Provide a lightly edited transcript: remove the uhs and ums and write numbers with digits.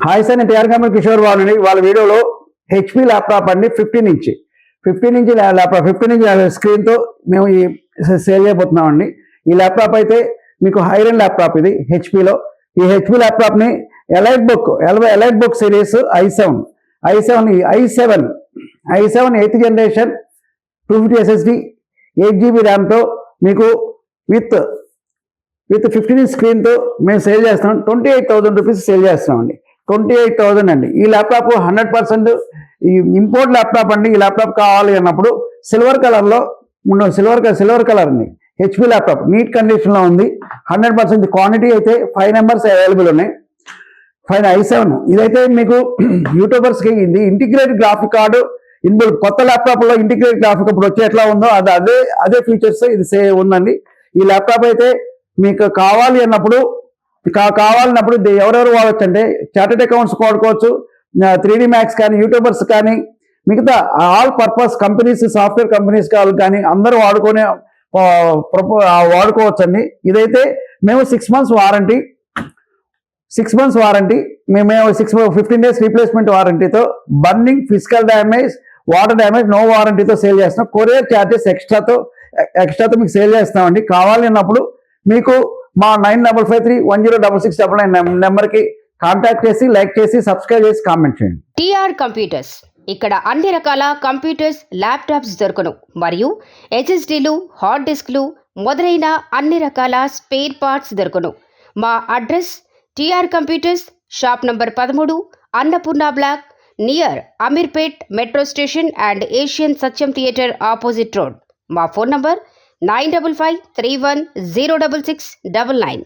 Hi sir, నేను TR company Kishore బాబుని. వాళ్ళ వీడియోలో హెచ్పి ల్యాప్టాప్ అండి, 15 ఇంచ్ ల్యాప్టాప్, 15 ఇంచ్ స్క్రీన్తో మేము ఈ సేల్ చేయబోతున్నామండి. ఈ ల్యాప్టాప్ అయితే మీకు హైరెండ్ ల్యాప్టాప్ ఇది హెచ్పిలో. ఈ హెచ్పి ల్యాప్టాప్ని elite book series i7 8th generation 250 SSD 8GB ర్యామ్తో మీకు విత్ 15 ఇంచ్ స్క్రీన్తో మేము సేల్ చేస్తున్నాం. 28,000 రూపీస్ సేల్ చేస్తున్నామండి. 28,000 అండి. ఈ ల్యాప్టాప్ 100% ఈ ఇంపోర్ట్ ల్యాప్టాప్ అండి. ఈ ల్యాప్టాప్ కావాలి అన్నప్పుడు సిల్వర్ కలర్లో సిల్వర్ కలర్ అండి. హెచ్పి ల్యాప్టాప్ నీట్ కండిషన్లో ఉంది. 100% క్వాంటిటీ అయితే 5 నెంబర్స్ అవైలబుల్ ఉన్నాయి. ఫైన్ i7 ఇదైతే మీకు యూట్యూబర్స్కి ఇది ఇంటిగ్రేటెడ్ గ్రాఫిక్ కార్డు ఇన్బుల్. కొత్త ల్యాప్టాప్లో ఇంటిగ్రేటెడ్ గ్రాఫిక్ ఇప్పుడు వచ్చి ఎట్లా ఉందో అదే ఫీచర్స్ ఇది ఉందండి. ఈ ల్యాప్టాప్ అయితే మీకు కావాలన్నప్పుడు ఎవరెవరు వాడచ్చు అంటే చార్టెడ్ అకౌంట్స్ వాడుకోవచ్చు, 3D మ్యాక్స్ కానీ, యూట్యూబర్స్ కానీ, మిగతా all purpose companies, software companies కానీ అందరూ వాడుకోవచ్చు అండి. ఇదైతే మేము 6 months వారంటీ మేము 15 days రీప్లేస్మెంట్ వారంటీతో, burning, physical damage, water damage no వారంటీతో సేల్ చేస్తున్నాం. కొరియర్ ఛార్జెస్ ఎక్స్ట్రాతో మీకు సేల్ చేస్తామండి. కావాలి అన్నప్పుడు మీకు మా 9553106699 నెంబర్కి కాంటాక్ట్ చేసి, లైక్ చేసి, సబ్స్క్రైబ్ చేసి, కామెంట్ చేయండి. టిఆర్ కంప్యూటర్స్ ఇక్కడ అన్ని రకాల కంప్యూటర్స్, ల్యాప్టాప్స్ దొరకను మరియు హెచ్ఎస్డీలు, హార్డ్ డిస్క్లు మొదలైన అన్ని రకాల స్పేర్ పార్ట్స్ దొరకను. మా address TR computers, shop number 13, Annapurna block, near Ameerpet metro station and Asian Satyam theatre opposite road. మా ఫోన్ నంబర్ 9553106699.